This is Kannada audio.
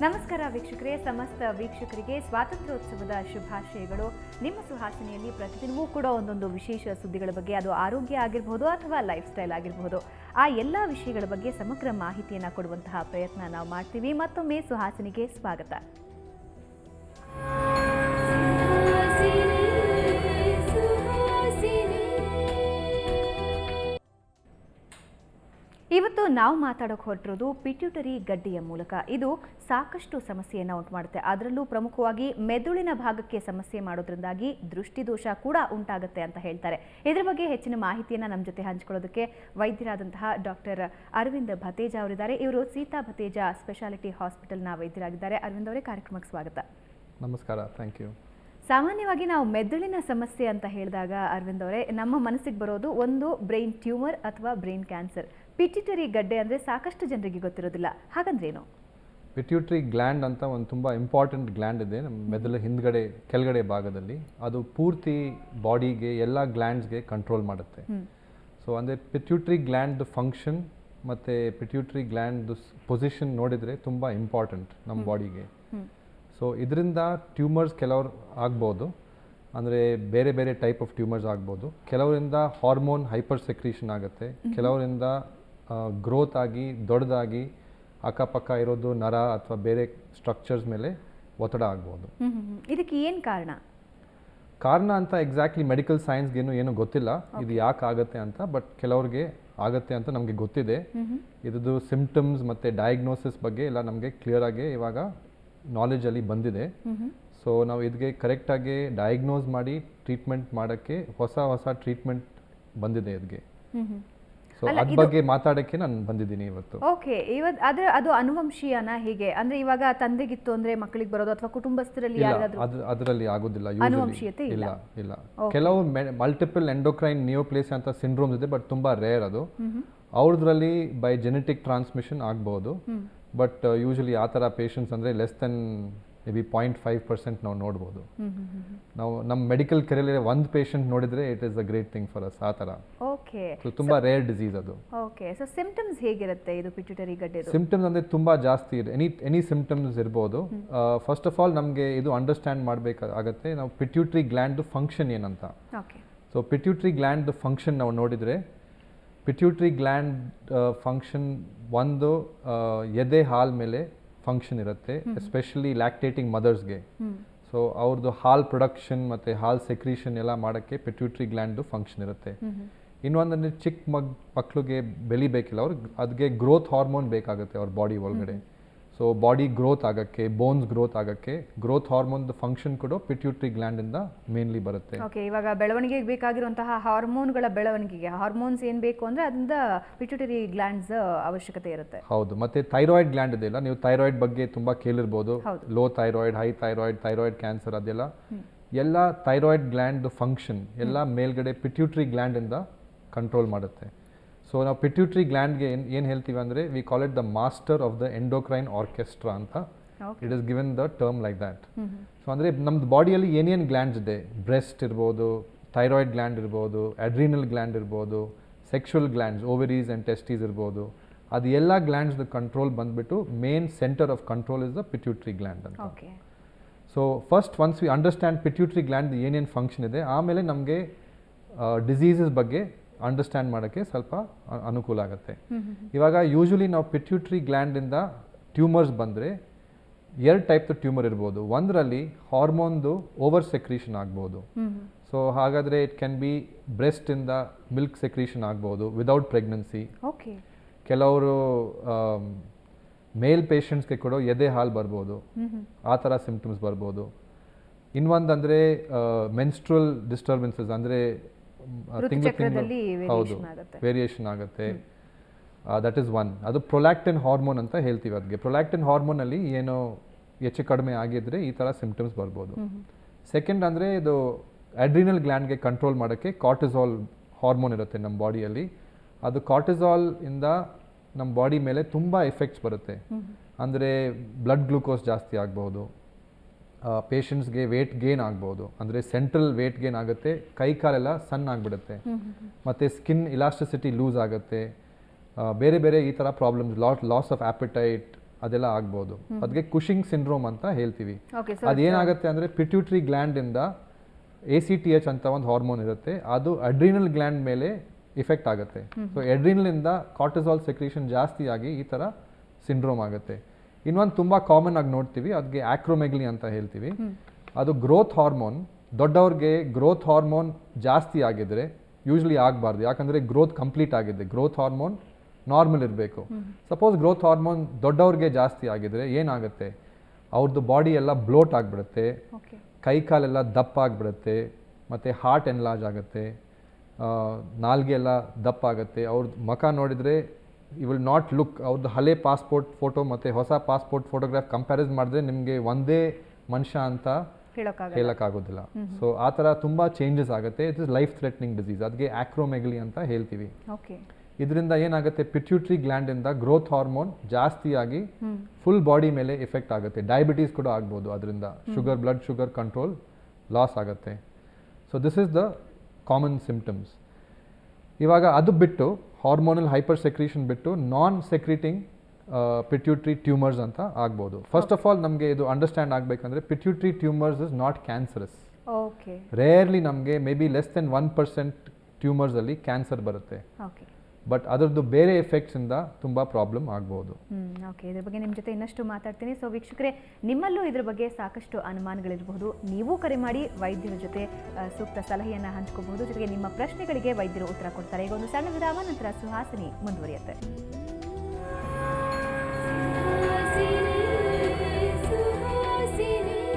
ನಮಸ್ಕಾರ ವೀಕ್ಷಕರೇ, ಸಮಸ್ತ ವೀಕ್ಷಕರಿಗೆ ಸ್ವಾತಂತ್ರ್ಯೋತ್ಸವದ ಶುಭಾಶಯಗಳು. ನಿಮ್ಮ ಸುಹಾಸಿನಿಯಲ್ಲಿ ಪ್ರತಿದಿನವೂ ಕೂಡ ಒಂದೊಂದು ವಿಶೇಷ ಸುದ್ದಿಗಳ ಬಗ್ಗೆ, ಅದು ಆರೋಗ್ಯ ಆಗಿರಬಹುದು ಅಥವಾ ಲೈಫ್ ಸ್ಟೈಲ್ ಆಗಿರಬಹುದು, ಆ ಎಲ್ಲ ವಿಷಯಗಳ ಬಗ್ಗೆ ಸಮಗ್ರ ಮಾಹಿತಿಯನ್ನು ಕೊಡುವಂತಹ ಪ್ರಯತ್ನ ನಾವು ಮಾಡ್ತೀವಿ. ಮತ್ತೊಮ್ಮೆ ಸುಹಾಸಿನಿಗೆ ಸ್ವಾಗತ. ಇವತ್ತು ನಾವು ಮಾತಾಡೋಕೆ ಹೊರಟಿರೋದು ಪಿಟ್ಯೂಟರಿ ಗಡ್ಡೆಯ ಮೂಲಕ. ಇದು ಸಾಕಷ್ಟು ಸಮಸ್ಯೆಯನ್ನು ಉಂಟು ಮಾಡುತ್ತೆ. ಅದರಲ್ಲೂ ಪ್ರಮುಖವಾಗಿ ಮೆದುಳಿನ ಭಾಗಕ್ಕೆ ಸಮಸ್ಯೆ ಮಾಡೋದ್ರಿಂದಾಗಿ ದೃಷ್ಟಿದೋಷ ಕೂಡ ಉಂಟಾಗುತ್ತೆ ಅಂತ ಹೇಳ್ತಾರೆ. ಇದರ ಬಗ್ಗೆ ಹೆಚ್ಚಿನ ಮಾಹಿತಿಯನ್ನು ನಮ್ಮ ಜೊತೆ ಹಂಚಿಕೊಳ್ಳೋದಕ್ಕೆ ವೈದ್ಯರಾದಂತಹ ಡಾಕ್ಟರ್ ಅರವಿಂದ್ ಭತೇಜಾ ಅವರಿದ್ದಾರೆ. ಇವರು ಸೀತಾ ಭತೇಜಾ ಸ್ಪೆಷಾಲಿಟಿ ಹಾಸ್ಪಿಟಲ್ನ ವೈದ್ಯರಾಗಿದ್ದಾರೆ. ಅರವಿಂದ್ ಅವರೇ, ಕಾರ್ಯಕ್ರಮಕ್ಕೆ ಸ್ವಾಗತ. ನಮಸ್ಕಾರ. Thank you. ಸಾಮಾನ್ಯವಾಗಿ ನಾವು ಮೆದುಳಿನ ಸಮಸ್ಯೆ ಅಂತ ಹೇಳಿದಾಗ ಅರವಿಂದ್ ಅವರೇ, ನಮ್ಮ ಮನಸ್ಸಿಗೆ ಬರೋದು ಒಂದು ಬ್ರೈನ್ ಟ್ಯೂಮರ್ ಅಥವಾ ಬ್ರೈನ್ ಕ್ಯಾನ್ಸರ್. ಪಿಟ್ಯೂಟರಿ ಗಡ್ಡೆ ಅಂದರೆ ಸಾಕಷ್ಟು ಜನರಿಗೆ ಗೊತ್ತಿರೋದಿಲ್ಲ. ಹಾಗಂದ್ರೇನು? ಪಿಟ್ಯೂಟರಿ ಗ್ಲ್ಯಾಂಡ್ ಅಂತ ಒಂದು ತುಂಬ ಇಂಪಾರ್ಟೆಂಟ್ ಗ್ಲ್ಯಾಂಡ್ ಇದೆ ನಮ್ಮ ಮೆದುಳು ಹಿಂದ್ಗಡೆ ಕೆಳಗಡೆ ಭಾಗದಲ್ಲಿ. ಅದು ಪೂರ್ತಿ ಬಾಡಿಗೆ ಎಲ್ಲ ಗ್ಲ್ಯಾಂಡ್ಸ್ಗೆ ಕಂಟ್ರೋಲ್ ಮಾಡುತ್ತೆ. ಸೊ ಅಂದರೆ ಪಿಟ್ಯೂಟರಿ ಗ್ಲ್ಯಾಂಡ್ ಫಂಕ್ಷನ್ ಮತ್ತು ಪಿಟ್ಯೂಟರಿ ಗ್ಲ್ಯಾಂಡ್ ಪೊಸಿಷನ್ ನೋಡಿದರೆ ತುಂಬ ಇಂಪಾರ್ಟೆಂಟ್ ನಮ್ಮ ಬಾಡಿಗೆ. ಸೊ ಇದರಿಂದ ಟ್ಯೂಮರ್ಸ್ ಕೆಲವರು ಆಗ್ಬೋದು, ಅಂದರೆ ಬೇರೆ ಬೇರೆ ಟೈಪ್ ಆಫ್ ಟ್ಯೂಮರ್ಸ್ ಆಗ್ಬೋದು. ಕೆಲವರಿಂದ ಹಾರ್ಮೋನ್ ಹೈಪರ್ ಸೆಕ್ರೀಷನ್ ಆಗುತ್ತೆ, ಕೆಲವರಿಂದ ಗ್ರೋತ್ ಆಗಿ ದೊಡ್ಡದಾಗಿ ಅಕ್ಕಪಕ್ಕ ಇರೋದು ನರ ಅಥವಾ ಬೇರೆ ಸ್ಟ್ರಕ್ಚರ್ಸ್ ಮೇಲೆ ಒತ್ತಡ ಆಗ್ಬೋದು. ಇದಕ್ಕೆ ಏನು ಕಾರಣ ಅಂತ ಎಕ್ಸಾಕ್ಟ್ಲಿ ಮೆಡಿಕಲ್ ಸೈನ್ಸ್ಗೇನು ಏನು ಗೊತ್ತಿಲ್ಲ ಇದು ಯಾಕೆ ಆಗುತ್ತೆ ಅಂತ. ಬಟ್ ಕೆಲವ್ರಿಗೆ ಆಗುತ್ತೆ ಅಂತ ನಮಗೆ ಗೊತ್ತಿದೆ. ಇದ್ದು ಸಿಂಪ್ಟಮ್ಸ್ ಮತ್ತು ಡಯಾಗ್ನೋಸಿಸ್ ಬಗ್ಗೆ ಎಲ್ಲ ನಮಗೆ ಕ್ಲಿಯರ್ ಆಗಿ ಇವಾಗ ನಾಲೆಜಲ್ಲಿ ಬಂದಿದೆ. ಸೊ ನಾವು ಇದಕ್ಕೆ ಕರೆಕ್ಟಾಗಿ ಡಯಾಗ್ನೋಸ್ ಮಾಡಿ ಟ್ರೀಟ್ಮೆಂಟ್ ಮಾಡೋಕ್ಕೆ ಹೊಸ ಟ್ರೀಟ್ಮೆಂಟ್ ಬಂದಿದೆ ಇದಕ್ಕೆ. ಸೊ ಅದ್ರ ಬಗ್ಗೆ ಮಾತಾಡೋಕ್ಕೆ ನಾನು ಬಂದಿದ್ದೀನಿ ಇವತ್ತು. ಓಕೆ, ಅದು ಅನುವಂಶೀಯನ? ಹೀಗೆ ಅಂದ್ರೆ ಇವಾಗ ತಂದೆಗಿತ್ತು ಅಂದ್ರೆ ಮಕ್ಕಳಿಗೆ ಬರೋದು ಅಥವಾ ಕುಟುಂಬಸ್ಥರಲ್ಲಿ ಅದರಲ್ಲಿ ಆಗೋದಿಲ್ಲ, ಅನುವಂಶೀಯತೆ ಇಲ್ಲ. ಕೆಲವು ಮಲ್ಟಿಪಲ್ ಎಂಡೋಕ್ರೈನ್ ನಿಯೋಪ್ಲೇಸಿಯಾ ಅಂತ ಸಿಂಡ್ರೋಮ್ಸ್ ಇದೆ, ಬಟ್ ತುಂಬಾ ರೇರ್ ಅದು. ಅವ್ರದ್ರಲ್ಲಿ ಬೈ ಜೆನೆಟಿಕ್ ಟ್ರಾನ್ಸ್ಮಿಷನ್ ಆಗ್ಬಹುದು. ಬಟ್ ಯೂಶಲಿ ಆ ಥರ ಪೇಷಂಟ್ಸ್ ಅಂದರೆ ಲೆಸ್ ದೆನ್ ಮೇ ಬಿ 0.5% ನಾವು ನೋಡ್ಬೋದು. ನಾವು ನಮ್ಮ ಮೆಡಿಕಲ್ ಕೆರಿಯರ್ ಒಂದು ಪೇಷಂಟ್ ನೋಡಿದ್ರೆ it is a great thing for us. ಆ ಥರ. ಓಕೆ, ಸೊ ತುಂಬಾ ರೇರ್ ಡಿಸೀಸ್ ಅದು. ಓಕೆ, ಸೊ ಸಿಂಪ್ಟಮ್ಸ್ ಹೇಗಿರುತ್ತೆ ಇದು ಪಿಟ್ಯೂಟರಿ ಗಡ್ಡೆದು? ಸಿಂಪ್ಟಮ್ಸ್ ಅಂದರೆ ತುಂಬಾ ಜಾಸ್ತಿ ಇದೆ. ಎನಿ ಸಿಂಪ್ಟಮ್ಸ್ ಇರ್ಬೋದು. ಫಸ್ಟ್ ಆಫ್ ಆಲ್ ನಮಗೆ ಇದು ಅಂಡರ್ಸ್ಟ್ಯಾಂಡ್ ಮಾಡಬೇಕಾಗತ್ತೆ ನಾವು ಪಿಟ್ಯೂಟರಿ ಗ್ಲ್ಯಾಂಡ್ ಫಂಕ್ಷನ್ ಏನಂತ. Okay, so pituitary gland function ನಾವು ನೋಡಿದರೆ, ಪಿಟ್ಯೂಟರಿ ಗ್ಲ್ಯಾಂಡ್ ಫಂಕ್ಷನ್ ಒಂದು ಎದೆ ಹಾಲ್ ಮೇಲೆ ಫಂಕ್ಷನ್ ಇರುತ್ತೆ, ಎಸ್ಪೆಷಲಿ ಲ್ಯಾಕ್ಟೇಟಿಂಗ್ ಮದರ್ಸ್ಗೆ. ಸೊ ಅವ್ರದ್ದು ಹಾಲ್ ಪ್ರೊಡಕ್ಷನ್ ಮತ್ತು ಹಾಲ್ ಸೆಕ್ರೀಷನ್ ಎಲ್ಲ ಮಾಡೋಕ್ಕೆ ಪಿಟ್ಯೂಟರಿ ಗ್ಲ್ಯಾಂಡ್ ಫಂಕ್ಷನ್ ಇರುತ್ತೆ. ಇನ್ನೊಂದಂದರೆ ಚಿಕ್ಕ ಮಕ್ಕಳಿಗೆ ಬೆಳಿಬೇಕಿಲ್ಲ ಅವ್ರಿಗೆ, ಅದಕ್ಕೆ ಗ್ರೋತ್ ಹಾರ್ಮೋನ್ ಬೇಕಾಗುತ್ತೆ ಅವ್ರ ಬಾಡಿ ಒಳಗಡೆ. ಸೊ ಬಾಡಿ ಗ್ರೋತ್ ಆಗೋಕ್ಕೆ, ಬೋನ್ಸ್ ಗ್ರೋತ್ ಆಗೋಕ್ಕೆ ಗ್ರೋತ್ ಹಾರ್ಮೋನ್ ಫಂಕ್ಷನ್ ಕೂಡ ಪಿಟ್ಯೂಟರಿ ಗ್ಲ್ಯಾಂಡ್ ಇಂದ ಮೇನ್ಲಿ ಬರುತ್ತೆ. ಓಕೆ, ಇವಾಗ ಬೆಳವಣಿಗೆಗೆ ಬೇಕಾಗಿರುವಂತಹ ಹಾರ್ಮೋನ್ಗಳ ಬೆಳವಣಿಗೆಗೆ ಹಾರ್ಮೋನ್ಸ್ ಏನು ಬೇಕು ಅಂದರೆ ಅದರಿಂದ ಪಿಟ್ಯೂಟರಿ ಗ್ಲ್ಯಾಂಡ್ಸ್ ಅವಶ್ಯಕತೆ ಇರುತ್ತೆ. ಹೌದು. ಮತ್ತೆ ಥೈರಾಯ್ಡ್ ಗ್ಲ್ಯಾಂಡ್ ಇದೆಯಲ್ಲ, ನೀವು ಥೈರಾಯ್ಡ್ ಬಗ್ಗೆ ತುಂಬಾ ಕೇಳಿರ್ಬೋದು. Low thyroid, high thyroid, thyroid cancer, ಅದೆಲ್ಲ ಎಲ್ಲ ಥೈರಾಯ್ಡ್ ಗ್ಲ್ಯಾಂಡ್ ಫಂಕ್ಷನ್ ಎಲ್ಲ ಮೇಲ್ಗಡೆ ಪಿಟ್ಯೂಟರಿ ಗ್ಲ್ಯಾಂಡ್ ಇಂದ ಕಂಟ್ರೋಲ್ ಮಾಡುತ್ತೆ. ಸೊ ನಾವು ಪಿಟ್ಯೂಟರಿ ಗ್ಲ್ಯಾಂಡ್ಗೆ ಏನು ಹೇಳ್ತೀವಿ ಅಂದರೆ, we call it the master of the endocrine orchestra ಅಂತ. It is given the term like that. So ಅಂದರೆ ನಮ್ದು ಬಾಡಿಯಲ್ಲಿ ಏನೇನು ಗ್ಲ್ಯಾಂಡ್ಸ್ ಇದೆ, ಬ್ರೆಸ್ಟ್ ಇರ್ಬೋದು, ಥೈರಾಯ್ಡ್ ಗ್ಲ್ಯಾಂಡ್ ಇರ್ಬೋದು, ಅಡ್ರಿನಲ್ ಗ್ಲ್ಯಾಂಡ್ ಇರ್ಬೋದು, sexual glands, ovaries and testes ಇರ್ಬೋದು, ಅದು ಎಲ್ಲ ಗ್ಲ್ಯಾಂಡ್ಸ್ದು ಕಂಟ್ರೋಲ್ ಬಂದುಬಿಟ್ಟು main centre of control is the pituitary gland ಅಂತ. So first once we understand pituitary gland ಏನೇನು ಫಂಕ್ಷನ್ ಇದೆ, ಆಮೇಲೆ ನಮಗೆ ಡಿಸೀಸಸ್ ಬಗ್ಗೆ ಅಂಡರ್ಸ್ಟ್ಯಾಂಡ್ ಮಾಡೋಕ್ಕೆ ಸ್ವಲ್ಪ ಅನುಕೂಲ ಆಗುತ್ತೆ. ಇವಾಗ ಯೂಶಲಿ ನಾವು ಪಿಟ್ಯೂಟರಿ ಗ್ಲ್ಯಾಂಡಿಂದ ಟ್ಯೂಮರ್ಸ್ ಬಂದರೆ ಎರಡು ಟೈಪ್ ಟ್ಯೂಮರ್ ಇರ್ಬೋದು. ಒಂದರಲ್ಲಿ ಹಾರ್ಮೋನ್ದು ಓವರ್ ಸೆಕ್ರೀಷನ್ ಆಗ್ಬೋದು. ಸೊ ಹಾಗಾದರೆ ಇಟ್ ಕ್ಯಾನ್ ಬಿ ಬ್ರೆಸ್ಟಿಂದ ಮಿಲ್ಕ್ ಸೆಕ್ರೀಷನ್ ಆಗ್ಬೋದು ವಿದೌಟ್ ಪ್ರೆಗ್ನೆನ್ಸಿ. ಕೆಲವರು ಮೇಲ್ ಪೇಷಂಟ್ಸ್ಗೆ ಕೂಡ ಎದೆ ಹಾಲು ಬರ್ಬೋದು, ಆ ಥರ ಸಿಂಪ್ಟಮ್ಸ್ ಬರ್ಬೋದು. ಇನ್ನೊಂದಂದರೆ ಮೆನ್ಸ್ಟ್ರಲ್ ಡಿಸ್ಟರ್ಬೆನ್ಸಸ್, ಅಂದರೆ ಹೌದು ವೇರಿಯೇಷನ್ ಆಗುತ್ತೆ. That is one. ಅದು ಪ್ರೊಲ್ಯಾಕ್ಟಿನ್ ಹಾರ್ಮೋನ್ ಅಂತ ಹೇಳ್ತೀವಿ. ಅದಕ್ಕೆ ಪ್ರೊಲ್ಯಾಕ್ಟಿನ್ ಹಾರ್ಮೋನಲ್ಲಿ ಏನೋ ಹೆಚ್ಚು ಕಡಿಮೆ ಆಗಿದ್ರೆ ಈ ಥರ ಸಿಂಪ್ಟಮ್ಸ್ ಬರ್ಬೋದು. ಸೆಕೆಂಡ್ ಅಂದರೆ ಇದು ಅಡ್ರಿನಲ್ ಗ್ಲ್ಯಾಂಡ್ಗೆ ಕಂಟ್ರೋಲ್ ಮಾಡೋಕ್ಕೆ ಕಾರ್ಟಿಸಾಲ್ ಹಾರ್ಮೋನ್ ಇರುತ್ತೆ ನಮ್ಮ ಬಾಡಿಯಲ್ಲಿ. ಅದು ಕಾರ್ಟಿಸಾಲ್ ಇಂದ ನಮ್ಮ ಬಾಡಿ ಮೇಲೆ ತುಂಬ ಎಫೆಕ್ಟ್ಸ್ ಬರುತ್ತೆ. ಅಂದರೆ ಬ್ಲಡ್ ಗ್ಲೂಕೋಸ್ ಜಾಸ್ತಿ ಆಗ್ಬೋದು, ಪೇಷಂಟ್ಸ್ಗೆ ವೇಟ್ ಗೇನ್ ಆಗ್ಬೋದು, ಅಂದರೆ ಸೆಂಟ್ರಲ್ ವೇಟ್ ಗೇನ್ ಆಗುತ್ತೆ, ಕೈ ಕಾಲೆಲ್ಲ ಸಣ್ಣ ಆಗಿಬಿಡುತ್ತೆ, ಮತ್ತು ಸ್ಕಿನ್ ಇಲಾಸ್ಟಿಸಿಟಿ ಲೂಸ್ ಆಗುತ್ತೆ, ಬೇರೆ ಬೇರೆ ಈ ಥರ ಪ್ರಾಬ್ಲಮ್ಸ್, ಲಾಸ್ ಆಫ್ ಆ್ಯಪಿಟೈಟ್, ಅದೆಲ್ಲ ಆಗ್ಬೋದು. ಅದಕ್ಕೆ ಕುಶಿಂಗ್ ಸಿಂಡ್ರೋಮ್ ಅಂತ ಹೇಳ್ತೀವಿ. ಓಕೆ. ಅದೇನಾಗುತ್ತೆ ಅಂದರೆ ಪಿಟ್ಯೂಟ್ರಿ ಗ್ಲ್ಯಾಂಡಿಂದ ACTH ಅಂತ ಒಂದು ಹಾರ್ಮೋನ್ ಇರುತ್ತೆ, ಅದು ಅಡ್ರಿನಲ್ ಗ್ಲ್ಯಾಂಡ್ ಮೇಲೆ ಇಫೆಕ್ಟ್ ಆಗುತ್ತೆ. ಸೊ ಅಡ್ರಿನಲಿಂದ ಕಾರ್ಟಿಸಾಲ್ ಸೆಕ್ರೇಷನ್ ಜಾಸ್ತಿ ಆಗಿ ಈ ಥರ ಸಿಂಡ್ರೋಮ್ ಆಗುತ್ತೆ. ಇನ್ನೊಂದು ತುಂಬ ಕಾಮನ್ ಆಗಿ ನೋಡ್ತೀವಿ, ಅದಕ್ಕೆ ಆಕ್ರೋಮೆಗ್ಲಿ ಅಂತ ಹೇಳ್ತೀವಿ. ಅದು ಗ್ರೋತ್ ಹಾರ್ಮೋನ್, ದೊಡ್ಡವ್ರಿಗೆ ಗ್ರೋತ್ ಹಾರ್ಮೋನ್ ಜಾಸ್ತಿ ಆಗಿದ್ರೆ ಯೂಶ್ವಲಿ ಆಗಬಾರ್ದು, ಯಾಕಂದರೆ ಗ್ರೋತ್ ಕಂಪ್ಲೀಟ್ ಆಗಿದೆ, ಗ್ರೋತ್ ಹಾರ್ಮೋನ್ ನಾರ್ಮಲ್ ಇರಬೇಕು. ಸಪೋಸ್ ಗ್ರೋತ್ ಹಾರ್ಮೋನ್ ದೊಡ್ಡವ್ರಿಗೆ ಜಾಸ್ತಿ ಆಗಿದ್ರೆ ಏನಾಗುತ್ತೆ, ಅವ್ರದ್ದು ಬಾಡಿ ಎಲ್ಲ ಬ್ಲೋಟ್ ಆಗಿಬಿಡುತ್ತೆ, ಕೈ ಕಾಲೆಲ್ಲ ದಪ್ಪ ಆಗಿಬಿಡುತ್ತೆ, ಮತ್ತು ಹಾರ್ಟ್ ಎನ್ಲಾರ್ಜ್ ಆಗುತ್ತೆ, ನಾಲ್ಗೆ ಎಲ್ಲ ದಪ್ಪ ಆಗುತ್ತೆ. ಅವ್ರದ್ದು ಮುಖ ನೋಡಿದರೆ ಯು ವಿಲ್ ನಾಟ್ ಲುಕ್, ಅವ್ರದ್ದು ಹಳೆ ಪಾಸ್ಪೋರ್ಟ್ ಫೋಟೋ ಮತ್ತು ಹೊಸ ಪಾಸ್ಪೋರ್ಟ್ ಫೋಟೋಗ್ರಾಫ್ ಕಂಪ್ಯಾರಿಸ್ ಮಾಡಿದ್ರೆ ನಿಮಗೆ ಒಂದೇ ಮನುಷ್ಯ ಅಂತ ಹೇಳೋಕ್ಕಾಗೋದಿಲ್ಲ. ಸೊ ಆ ಥರ ತುಂಬ ಚೇಂಜಸ್ ಆಗುತ್ತೆ. It is life threatening disease, ಅದಕ್ಕೆ ಆಕ್ರೋಮೆಗ್ಲಿ ಅಂತ ಹೇಳ್ತೀವಿ. ಇದರಿಂದ ಏನಾಗುತ್ತೆ, ಪಿಟ್ಯೂಟ್ರಿ ಗ್ಲ್ಯಾಂಡಿಂದ ಗ್ರೋತ್ ಹಾರ್ಮೋನ್ ಜಾಸ್ತಿ ಆಗಿ ಫುಲ್ ಬಾಡಿ ಮೇಲೆ ಎಫೆಕ್ಟ್ ಆಗುತ್ತೆ. ಡಯಾಬಿಟೀಸ್ ಕೂಡ ಆಗ್ಬೋದು ಅದರಿಂದ, ಬ್ಲಡ್ ಶುಗರ್ ಕಂಟ್ರೋಲ್ ಲಾಸ್ ಆಗುತ್ತೆ. So this is the common symptoms. ಇವಾಗ ಅದು ಬಿಟ್ಟು ಹಾರ್ಮೋನಲ್ ಹೈಪರ್ ಸೆಕ್ರೀಷನ್ ಬಿಟ್ಟು ನಾನ್ ಸೆಕ್ರೀಟಿಂಗ್ ಪಿಟ್ಯೂಟ್ರಿ ಟ್ಯೂಮರ್ಸ್ ಅಂತ ಆಗ್ಬೋದು. ಫಸ್ಟ್ ಆಫ್ ಆಲ್ ನಮಗೆ ಇದು ಅಂಡರ್ಸ್ಟ್ಯಾಂಡ್ ಆಗಬೇಕಂದ್ರೆ pituitary tumours is not cancerous. Rarely ನಮಗೆ ಮೇ ಬಿ ಲೆಸ್ ದೆನ್ 1% ಟ್ಯೂಮರ್ಸಲ್ಲಿ ಕ್ಯಾನ್ಸರ್ ಬರುತ್ತೆ. ಬಟ್ ಅದರದ್ದು ಬೇರೆ ಎಫೆಕ್ಟ್ಸಿಂದ ತುಂಬ ಪ್ರಾಬ್ಲಮ್ ಆಗ್ಬೋದು. ಓಕೆ, ಇದ್ರ ಬಗ್ಗೆ ನಿಮ್ಮ ಜೊತೆ ಇನ್ನಷ್ಟು ಮಾತಾಡ್ತೀನಿ. ಸೊ ವೀಕ್ಷಕರೇ, ನಿಮ್ಮಲ್ಲೂ ಇದ್ರ ಬಗ್ಗೆ ಸಾಕಷ್ಟು ಅನುಮಾನಗಳಿರಬಹುದು. ನೀವು ಕರೆ ಮಾಡಿ ವೈದ್ಯರ ಜೊತೆ ಸೂಕ್ತ ಸಲಹೆಯನ್ನು ಹಂಚ್ಕೋಬಹುದು. ಜೊತೆಗೆ ನಿಮ್ಮ ಪ್ರಶ್ನೆಗಳಿಗೆ ವೈದ್ಯರು ಉತ್ತರ ಕೊಡ್ತಾರೆ. ಈಗ ಒಂದು ಸಣ್ಣ ವಿರಾಮ, ನಂತರ ಸುಹಾಸಿನಿ ಮುಂದುವರಿಯುತ್ತೆ.